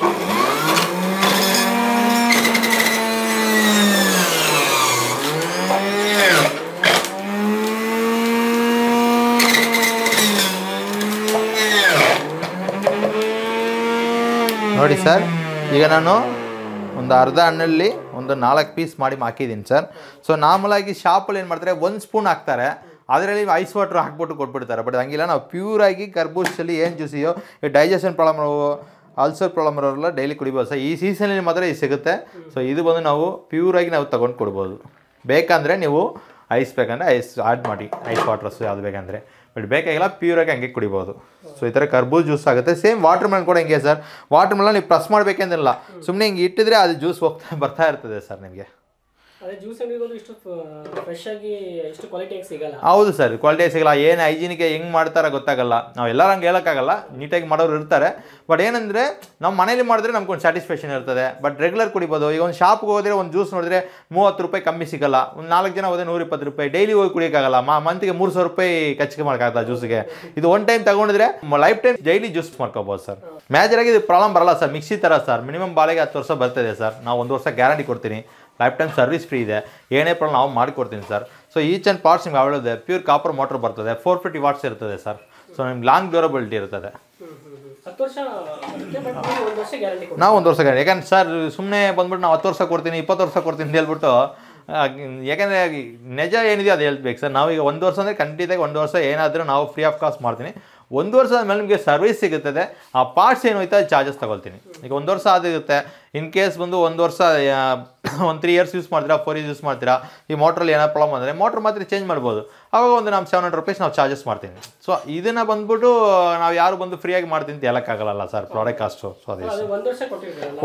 [SPEAKER 1] ನೋಡಿ ಸರ್, ಈಗ ನಾನು ಒಂದು ಅರ್ಧ ಹಣ್ಣಲ್ಲಿ ಒಂದು 4 ಪೀಸ್ ಮಾಡಿ ಹಾಕಿದ್ದೀನಿ ಸರ್. ಸೊ ನಾರ್ಮಲಾಗಿ ಶಾಪಲ್ಲಿ ಏನು ಮಾಡ್ತಾರೆ, 1 ಸ್ಪೂನ್ ಹಾಕ್ತಾರೆ, ಅದರಲ್ಲಿ ಐಸ್ ವಾಟ್ರ್ ಹಾಕ್ಬಿಟ್ಟು ಕೊಟ್ಬಿಡ್ತಾರೆ. ಬಟ್ ಹಂಗಿಲ್ಲ, ನಾವು ಪ್ಯೂರಾಗಿ ಕರ್ಬೂಜಲ್ಲಿ ಏನು ಜ್ಯೂಸಿಯೋ, ಈ ಡೈಜೆಷನ್ ಪ್ರಾಬ್ಲಮ್ ಇರೋವು, ಅಲ್ಸರ್ ಪ್ರಾಬ್ಲಮ್ ಇರೋರೆಲ್ಲ ಡೈಲಿ ಕುಡಿಬೋದು ಸರ್. ಈ ಸೀಸನಲ್ಲಿ ಮಾತ್ರ ಇದು ಸಿಗುತ್ತೆ. ಸೊ ಇದು ಬಂದು ನಾವು ಪ್ಯೂರಾಗಿ ನಾವು ತೊಗೊಂಡು ಕೊಡ್ಬೋದು. ಬೇಕಂದರೆ ನೀವು ಐಸ್ ಬೇಕಂದರೆ ಐಸ್ ಆ್ಯಡ್ ಮಾಡಿ, ಐಸ್ ವಾಟ್ರಸ್ಸು ಯಾವುದು ಬೇಕಂದರೆ. ಬಟ್ ಬೇಕಾಗಿಲ್ಲ, ಪ್ಯೂರಾಗಿ ಹಂಗೆ ಕುಡಿಬೋದು. ಸೊ ಈ ಥರ ಕರ್ಬೂಜ್ ಜ್ಯೂಸ್ ಆಗುತ್ತೆ. ಸೇಮ್ ವಾಟರ್ ಮೆಲನ್ ಕೂಡ ಹಿಂಗೆ ಸರ್. ವಾಟರ್ ಮೆಲನ್ ನೀವು ಪ್ರೆಸ್ ಮಾಡಬೇಕಂದಿಲ್ಲ, ಸುಮ್ಮನೆ ಹಿಂಗೆ ಇಟ್ಟಿದ್ರೆ ಅದು ಜ್ಯೂಸ್ ಬರ್ತಾ ಇರ್ತದೆ ಸರ್ ನಿಮಗೆ. ಹೌದು ಸರ್, ಕ್ವಾಲಿಟಿ ಸಿಗಲ್ಲ. ಏನು ಹೈಜಿನಿಗೆ ಹೆಂಗೆ ಮಾಡ್ತಾರ ಗೊತ್ತಾಗಲ್ಲ. ನಾವು ಎಲ್ಲರೂ ಹಂಗೆ ಹೇಳೋಕ್ಕಾಗಲ್ಲ, ನೀಟಾಗಿ ಮಾಡೋರು ಇರ್ತಾರೆ. ಬಟ್ ಏನಂದರೆ ನಮ್ಮ ಮನೇಲಿ ಮಾಡಿದ್ರೆ ನಮ್ಗೊಂದು ಸ್ಯಾಟಿಸ್ಫ್ಯಾಕ್ಷನ್ ಇರ್ತದೆ. ಬಟ್ ರೆಗ್ಯುಲರ್ ಕುಡಿಬೋದು. ಈಗ ಒಂದು ಶಾಪ್ಗೆ ಹೋದರೆ ಒಂದು ಜ್ಯೂಸ್ ನೋಡಿದ್ರೆ 30 ರೂಪಾಯಿ ಕಮ್ಮಿ ಸಿಗಲ್ಲ. ಒಂದು 4 ಜನ ಹೋದರೆ 120 ರೂಪಾಯಿ. ಡೈಲಿ ಹೋಗಿ ಕುಡಿಯೋಕ್ಕಾಗಲ್ಲ. ಮಂತಿಗೆ 300 ರೂಪಾಯಿ ಖರ್ಚಿಗೆ ಮಾಡೋಕ್ಕಾಗಲ್ಲ ಜ್ಯೂಸ್ಗೆ. ಇದು ಒನ್ ಟೈಮ್ ತಗೊಂಡಿದ್ರೆ ಲೈಫ್ ಟೈಮ್ ಡೈಲಿ ಜ್ಯೂಸ್ ಮಾಡ್ಕೋಬೋದು ಸರ್. ಮೇಜರಾಗಿ ಇದು ಪ್ರಾಬ್ಲಮ್ ಬರಲ್ಲ ಸರ್. ಮಿಕ್ಸಿ ಥರ ಸರ್, ಮಿನಿಮಮ್ ಬಾಳೆಗೆ 10 ವರ್ಷ ಬರ್ತದೆ ಸರ್. ನಾವು 1 ವರ್ಷ ಗ್ಯಾರಂಟಿ ಕೊಡ್ತೀನಿ. ಲೈಫ್ ಟೈಮ್ ಸರ್ವಿಸ್ ಫ್ರೀ ಇದೆ. ಏನೇ ಪ್ರಾಬ್ಲಮ್ ನಾವು ಮಾಡಿಕೊಡ್ತೀನಿ sir. So each and parts ನಿಮ್ಗೆ ಅವೈಲೇಬಲ್ ಇದೆ. ಪ್ಯೂರ್ ಕಾಪರ್ ಮೋಟರ್ ಬರ್ತದೆ. 450 ವಾಟ್ಸ್ ಇರ್ತದೆ ಸರ್. ಸೊ ನಿಮ್ಗೆ ಲಾಂಗ್ ಡ್ಯೂರಬಿಲಿಟಿ ಇರ್ತದೆ. ನಾವು 1 ವರ್ಷ ಗ್ಯಾರಂಟಿ. ಯಾಕಂದ್ರೆ ಸರ್ ಸುಮ್ಮನೆ ಬಂದ್ಬಿಟ್ಟು ನಾವು 10 ವರ್ಷ ಕೊಡ್ತೀನಿ, 20 ವರ್ಷ ಕೊಡ್ತೀನಿ ಅಂತ ಹೇಳ್ಬಿಟ್ಟು, ಯಾಕೆಂದರೆ ನಿಜ ಏನಿದೆಯೋ ಅದು ಹೇಳ್ಬೇಕು ಸರ್. ನಾವೀಗ 1 ವರ್ಷ ಅಂದರೆ ಖಂಡಿತವಾಗಿ 1 ವರ್ಷ ಏನಾದರೂ ನಾವು ಫ್ರೀ ಆಫ್ ಕಾಸ್ಟ್ ಮಾಡ್ತೀನಿ. 1 ವರ್ಷ ಆದಮೇಲೆ ನಿಮಗೆ ಸರ್ವಿಸ್ ಸಿಗುತ್ತದೆ. ಆ ಪಾರ್ಟ್ಸ್ ಏನು ಹೋಯ್ತಾ ಚಾರ್ಜಸ್ ತಗೊಳ್ತೀನಿ. ಈಗ 1 ವರ್ಷ ಆಗಿರುತ್ತೆ. ಇನ್ ಕೇಸ್ ಬಂದು 1 ವರ್ಷ ಒಂದು 3 ಇಯರ್ಸ್ ಯೂಸ್ ಮಾಡ್ತೀರಾ, 4 ಇಯರ್ಸ್ ಯೂಸ್ ಮಾಡ್ತೀರಾ, ಈ ಮೋಟ್ರಲ್ಲಿ ಏನೋ ಪ್ರಾಬ್ಲಮ್ ಅಂದರೆ ಮೋಟ್ರ್ ಮಾತ್ರ ಚೇಂಜ್ ಮಾಡ್ಬೋದು. ಆವಾಗ ಒಂದು ನಾವು 700 ರೂಪೀಸ್ ನಾವು ಚಾರ್ಜಸ್ ಮಾಡ್ತೀನಿ. ಸೊ ಇದನ್ನು ಬಂದ್ಬಿಟ್ಟು ನಾವು ಯಾರು ಬಂದು ಫ್ರೀಯಾಗಿ ಮಾಡ್ತೀನಿ ಅಂತ ಹೇಳೋಕ್ಕಾಗಲ್ಲ ಸರ್, ಪ್ರಾಡಕ್ಟ್ ಕಾಸ್ಟು. ಸೊ ಅದೇ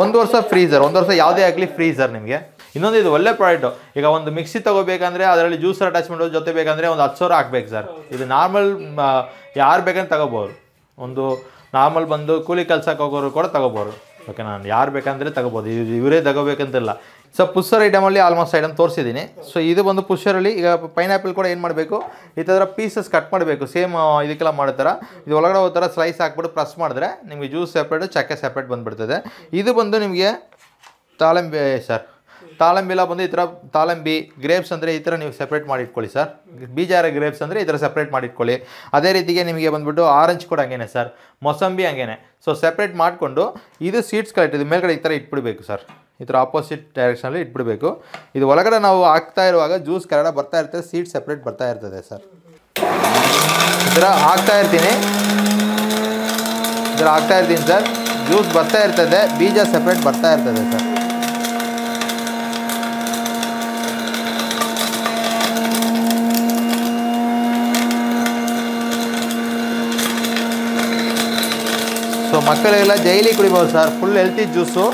[SPEAKER 1] 1 ವರ್ಷ ಫ್ರೀ ಸರ್. 1 ವರ್ಷ ಯಾವುದೇ ಆಗಲಿ ಫ್ರೀ ಸರ್ ನಿಮಗೆ. ಇನ್ನೊಂದು ಇದು ಒಳ್ಳೆ ಪ್ರಾಡಕ್ಟು. ಈಗ ಒಂದು ಮಿಕ್ಸಿ ತೊಗೋಬೇಕಂದ್ರೆ ಅದರಲ್ಲಿ ಜ್ಯೂಸರ್ ಅಟ್ಯಾಚ್ಮೆಂಟ್ ಜೊತೆ ಬೇಕಂದರೆ ಒಂದು 10,000 ಹಾಕ್ಬೇಕು ಸರ್. ಇದು ನಾರ್ಮಲ್ ಯಾರು ಬೇಕಂತ ತಗೋಬೋದು. ಒಂದು ನಾರ್ಮಲ್ ಬಂದು ಕೂಲಿ ಕೆಲಸಕ್ಕೆ ಹೋಗೋರು ಕೂಡ ತಗೋಬೋದು. ಓಕೆ, ನಾನು ಯಾರು ಬೇಕಂದರೆ ತಗೋಬೋದು. ಇವರೇ ತಗೋಬೇಕಂತಿಲ್ಲ. ಸೊ ಪುಷರ್ ಐಟಮಲ್ಲಿ ಆಲ್ಮೋಸ್ಟ್ ಐಟಮ್ ತೋರಿಸಿದ್ದೀನಿ. ಸೊ ಇದು ಬಂದು ಪುಷರಲ್ಲಿ ಈಗ ಪೈನಾಪಲ್ ಕೂಡ ಏನು ಮಾಡಬೇಕು, ಈ ಥರ ಪೀಸಸ್ ಕಟ್ ಮಾಡಬೇಕು, ಸೇಮ್ ಇದಕ್ಕೆಲ್ಲ ಮಾಡೋ ಥರ. ಇದು ಒಳಗಡೆ ಹೋದ ಥರ ಸ್ಲೈಸ್ ಹಾಕ್ಬಿಟ್ಟು ಪ್ರೆಸ್ ಮಾಡಿದ್ರೆ ನಿಮಗೆ ಜ್ಯೂಸ್ ಸೆಪ್ರೇಟು ಚಕ್ಕೆ ಸೆಪ್ರೇಟ್ ಬಂದುಬಿಡ್ತದೆ. ಇದು ಬಂದು ನಿಮಗೆ ತಾಳಂಬಿ ಸರ್, ತಾಳಂಬಿಲ ಬಂದು ಈ ಥರ ತಾಳಂಬಿ, ಗ್ರೇಪ್ಸ್ ಅಂದರೆ ಈ ಥರ ನೀವು ಸೆಪ್ರೇಟ್ ಮಾಡಿ ಇಟ್ಕೊಳ್ಳಿ ಸರ್. ಬೀಜಾರ ಗ್ರೇಪ್ಸ್ ಅಂದರೆ ಈ ಥರ ಸೆಪ್ರೇಟ್ ಮಾಡಿ ಇಟ್ಕೊಳ್ಳಿ. ಅದೇ ರೀತಿಗೆ ನಿಮಗೆ ಬಂದುಬಿಟ್ಟು ಆರೆಂಜ್ ಕೂಡ ಹಂಗೇನೆ ಸರ್, ಮೊಸಂಬಿ ಹಂಗೇನೆ. ಸೊ ಸೆಪ್ರೇಟ್ ಮಾಡಿಕೊಂಡು ಇದು ಸೀಡ್ಸ್ ಕಲೆಕ್ಟ್ ಇದು ಮೇಲ್ಗಡೆ ಈ ಥರ ಇಟ್ಬಿಡಬೇಕು ಸರ್, ಈ ಥರ ಆಪೋಸಿಟ್ ಡೈರೆಕ್ಷನಲ್ಲಿ ಇಟ್ಬಿಡಬೇಕು. ಇದು ಒಳಗಡೆ ನಾವು ಹಾಕ್ತಾ ಇರುವಾಗ ಜ್ಯೂಸ್ ಕೆಳಗಡೆ ಬರ್ತಾ ಇರ್ತದೆ, ಸೀಡ್ ಸೆಪ್ರೇಟ್ ಬರ್ತಾ ಇರ್ತದೆ ಸರ್. ಈ ಥರ ಹಾಕ್ತಾ ಇರ್ತೀನಿ ಸರ್, ಜ್ಯೂಸ್ ಬರ್ತಾ ಇರ್ತದೆ, ಬೀಜ ಸೆಪ್ರೇಟ್ ಬರ್ತಾ ಇರ್ತದೆ ಸರ್. ಸೊ ಮಕ್ಕಳೆಲ್ಲ ಡೈಲಿ ಕುಡಿಬೋದು ಸರ್, ಫುಲ್ ಹೆಲ್ತಿ ಜ್ಯೂಸು.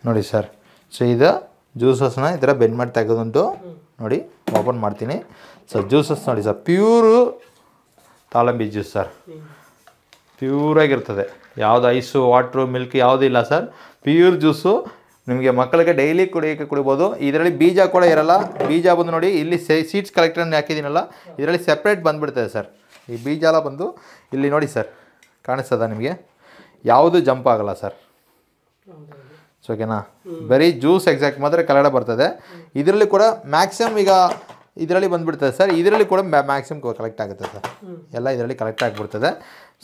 [SPEAKER 1] ನೋಡಿ ಸರ್, ಸೊ ಇದು ಜ್ಯೂಸಸ್ನ ಈ ಥರ ಬೆಂಡ್ ಮಾಡಿ ತೆಗೆದುಂಟು ನೋಡಿ ಓಪನ್ ಮಾಡ್ತೀನಿ. ಸೊ ಜ್ಯೂಸಸ್ ನೋಡಿ ಸರ್, ಪ್ಯೂರು ತಾಳಂಬಿ ಜ್ಯೂಸ್ ಸರ್, ಪ್ಯೂರಾಗಿರ್ತದೆ. ಯಾವುದು ಐಸು ವಾಟ್ರು ಮಿಲ್ಕ್ ಯಾವುದೂ ಇಲ್ಲ ಸರ್, ಪ್ಯೂರ್ ಜ್ಯೂಸು. ನಿಮಗೆ ಮಕ್ಕಳಿಗೆ ಡೈಲಿ ಕುಡಿಬೋದು. ಇದರಲ್ಲಿ ಬೀಜ ಕೂಡ ಇರಲ್ಲ. ಬೀಜ ಬಂದು ನೋಡಿ ಇಲ್ಲಿ ಸೀಡ್ಸ್ ಕಲೆಕ್ಟರ್ ಹಾಕಿದ್ದೀನಲ್ಲ, ಇದರಲ್ಲಿ ಸೆಪ್ರೇಟ್ ಬಂದುಬಿಡ್ತದೆ ಸರ್. ಈ ಬೀಜ ಎಲ್ಲ ಬಂದು ಇಲ್ಲಿ ನೋಡಿ ಸರ್, ಕಾಣಿಸ್ತದ ನಿಮಗೆ, ಯಾವುದು ಜಂಪ್ ಆಗಲ್ಲ ಸರ್. ಸೊ ಓಕೆನಾ, ಬರೀ ಜ್ಯೂಸ್ ಎಕ್ಸಾಕ್ಟ್ ಮಾತ್ರ ಕೆಳಗಡೆ ಬರ್ತದೆ. ಇದರಲ್ಲಿ ಕೂಡ ಮ್ಯಾಕ್ಸಿಮಮ್ ಈಗ ಇದರಲ್ಲಿ ಬಂದುಬಿಡ್ತದೆ ಸರ್, ಇದರಲ್ಲಿ ಕೂಡ ಮ್ಯಾಕ್ಸಿಮಮ್ ಕಲೆಕ್ಟ್ ಆಗುತ್ತೆ ಸರ್, ಎಲ್ಲ ಇದರಲ್ಲಿ ಕಲೆಕ್ಟ್ ಆಗಿಬಿಡ್ತದೆ.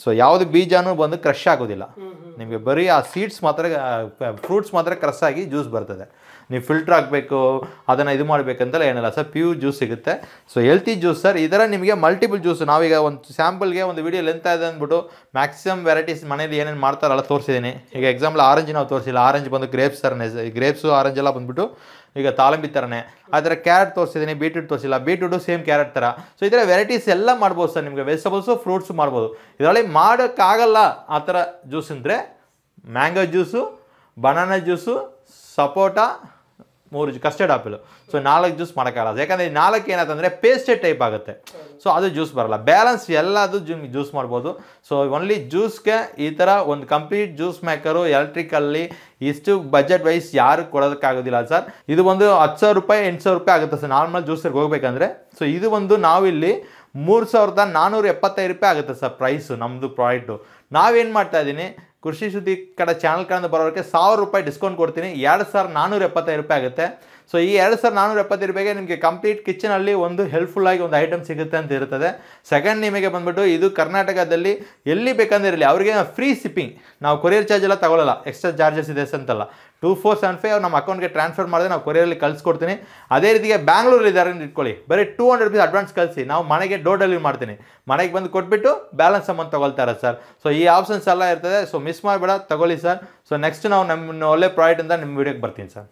[SPEAKER 1] ಸೊ ಯಾವುದು ಬೀಜನೂ ಬಂದು ಕ್ರಷ್ ಆಗೋದಿಲ್ಲ ನಿಮಗೆ, ಬರೀ ಆ ಸೀಡ್ಸ್ ಮಾತ್ರ ಫ್ರೂಟ್ಸ್ ಮಾತ್ರ ಕ್ರಷ್ ಆಗಿ ಜ್ಯೂಸ್ ಬರ್ತದೆ. ನೀವು ಫಿಲ್ಟ್ರ್ ಹಾಕಬೇಕು, ಅದನ್ನು ಇದು ಮಾಡಬೇಕಂತಲ್ಲ ಏನಿಲ್ಲ ಸರ್, ಪ್ಯೂರ್ ಜ್ಯೂಸ್ ಸಿಗುತ್ತೆ. So healthy juice sir. ಈ ಥರ ನಿಮಗೆ ಮಲ್ಟಿಪಲ್ ಜ್ಯೂಸ್ ನಾವೀಗ ಒಂದು ಸ್ಯಾಂಪಲ್ಗೆ ಒಂದು ವೀಡಿಯೋ ಲೆಂತ್ ಇದೆ ಅಂದ್ಬಿಟ್ಟು ಮ್ಯಾಕ್ಸಿಮಮ್ ವೆರೈಟೀಸ್ ಮನೇಲಿ ಏನೇನು ಮಾಡ್ತಾರಲ್ಲ ತೋರಿಸಿದ್ದೀನಿ. ಈಗ ಎಕ್ಸಾಂಪಲ್ ಆರೆಂಜ್ ನಾವು ತೋರಿಸಿಲ್ಲ, ಆರೆಂಜ್ ಬಂದು ಗ್ರೇಪ್ಸ್ ಥರನೇ, ಗ್ರೇಪ್ಸು ಆರೆಂಜ್ ಎಲ್ಲ ಬಂದುಬಿಟ್ಟು ಈಗ ತಾಳಂಬಿ ಥರನೇ. ಆ ಥರ ಕ್ಯಾರೆಟ್ ತೋರಿಸಿದ್ದೀನಿ, ಬೀಟ್ರೂಟ್ ತೋರಿಸಿಲ್ಲ, ಬೀಟ್ರೂಟು ಸೇಮ್ ಕ್ಯಾರೆಟ್ ಥರ. ಸೊ ಈ ಥರ ವೆರೈಟೀಸ್ ಎಲ್ಲ ಮಾಡ್ಬೋದು ಸರ್. ನಿಮಗೆ ವೆಜಿಟಬಲ್ಸು ಫ್ರೂಟ್ಸು ಮಾಡ್ಬೋದು. ಇದರಲ್ಲಿ ಮಾಡೋಕ್ಕಾಗಲ್ಲ ಆ ಥರ ಜ್ಯೂಸ್ ಅಂದರೆ ಮ್ಯಾಂಗೋ ಜ್ಯೂಸು, ಬನಾನಾ ಜ್ಯೂಸು, ಸಪೋಟ, 3 ಕಸ್ಟರ್ಡ್ ಆಪಲ್. ಸೊ 4 ಜ್ಯೂಸ್ ಮಾಡೋಕ್ಕಾಗಲ್ಲ, ಯಾಕಂದರೆ 4 ಏನಾಯ್ತಂದರೆ ಪೇಸ್ಟೆಡ್ ಟೈಪ್ ಆಗುತ್ತೆ. ಸೊ ಅದು ಜ್ಯೂಸ್ ಬರೋಲ್ಲ. ಬ್ಯಾಲೆನ್ಸ್ ಎಲ್ಲದು ಜ್ಯೂಸ್ ಮಾಡ್ಬೋದು. ಸೊ ಓನ್ಲಿ ಜ್ಯೂಸ್ಗೆ ಈ ಥರ ಒಂದು ಕಂಪ್ಲೀಟ್ ಜ್ಯೂಸ್ ಮೇಕರು ಎಲೆಕ್ಟ್ರಿಕಲ್ಲಿ ಇಷ್ಟು ಬಜೆಟ್ ವೈಸ್ ಯಾರು ಕೊಡೋದಕ್ಕಾಗೋದಿಲ್ಲ ಸರ್. ಇದು ಒಂದು 10,000 ರೂಪಾಯಿ 8,000 ರೂಪಾಯಿ ಆಗುತ್ತೆ ಸರ್ ನಾರ್ಮಲ್ ಜ್ಯೂಸರ್ಗೆ ಹೋಗ್ಬೇಕಂದ್ರೆ. ಸೊ ಇದು ಒಂದು ನಾವಿಲ್ಲಿ 3,475 ರೂಪಾಯಿ ಆಗುತ್ತೆ ಸರ್ ಪ್ರೈಸು ನಮ್ಮದು ಪ್ರಾಡಕ್ಟು. ನಾವೇನು ಮಾಡ್ತಾ ಇದ್ದೀನಿ, ಕೃಷಿ ಸುದ್ದಿ ಕಡೆ ಚಾನಲ್ ಕಡೆಯಿಂದ ಬರೋರಿಗೆ 1,000 ರೂಪಾಯಿ ಡಿಸ್ಕೌಂಟ್ ಕೊಡ್ತೀನಿ, 2,475 ರೂಪಾಯಿ ಆಗುತ್ತೆ. ಸೊ ಈ 2,475 ರೂಪಾಯಿಗೆ ನಿಮಗೆ ಕಂಪ್ಲೀಟ್ ಕಿಚನಲ್ಲಿ ಒಂದು ಹೆಲ್ಪ್ಫುಲ್ಲಾಗಿ ಒಂದು ಐಟಮ್ ಸಿಗುತ್ತೆ ಅಂತ ಇರ್ತದೆ. ಸೆಕೆಂಡ್ ನಿಮಗೆ ಬಂದುಬಿಟ್ಟು ಇದು ಕರ್ನಾಟಕದಲ್ಲಿ ಎಲ್ಲಿ ಬೇಕಂದ್ರೆ ಇರಲಿ ಅವರಿಗೆ ಫ್ರೀ ಶಿಪ್ಪಿಂಗ್, ನಾವು ಕೊರಿಯರ್ ಚಾರ್ಜ್ ಎಲ್ಲ ತಗೊಳ್ಳಲ್ಲ, ಎಕ್ಸ್ಟ್ರಾ ಚಾರ್ಜಸ್ ಇದೆ ಅಂತಲ್ಲ. 2475 ನಮ್ಮ ಅಕೌಂಟ್ಗೆ ಟ್ರಾನ್ಸ್ಫರ್ ಮಾಡಿದ್ರೆ ನಾವು ಕೊರಿಯರಲ್ಲಿ ಕಳಿಸ್ಕೊಡ್ತೀನಿ. ಅದೇ ರೀತಿಗೆ ಬ್ಯಾಂಗ್ಳೂರಲ್ಲಿ ಇದ್ದಾರೆ ಅಂತ ಇಟ್ಕೊಳ್ಳಿ, ಬರೀ 200 ರೂಪೀಸ್ ಅಡ್ವಾನ್ಸ್ ಕಳಿಸಿ, ನಾವು ಮನೆಗೆ ಡೋರ್ ಡೆಲಿವರಿ ಮಾಡ್ತೀನಿ. ಮನೆಗೆ ಬಂದು ಕೊಟ್ಬಿಟ್ಟು ಬ್ಯಾಲೆನ್ಸ್ ಅಮೌಂಟ್ ತೊಗೊಳ್ತಾರೆ ಸರ್. ಸೊ ಈ ಆಪ್ಷನ್ಸ್ ಎಲ್ಲ ಇರ್ತದೆ. ಸೊ ಮಿಸ್ ಮಾಡಬೇಡ, ತಗೊಳ್ಳಿ ಸರ್. ಸೊ ನೆಕ್ಸ್ಟ್ ನಾವು ನಮ್ಮ ಒಳ್ಳೆ ಪ್ರಾಡಕ್ಟಿಂದ ನಿಮ್ಮ ವೀಡಿಯೋಗೆ ಬರ್ತೀನಿ ಸರ್.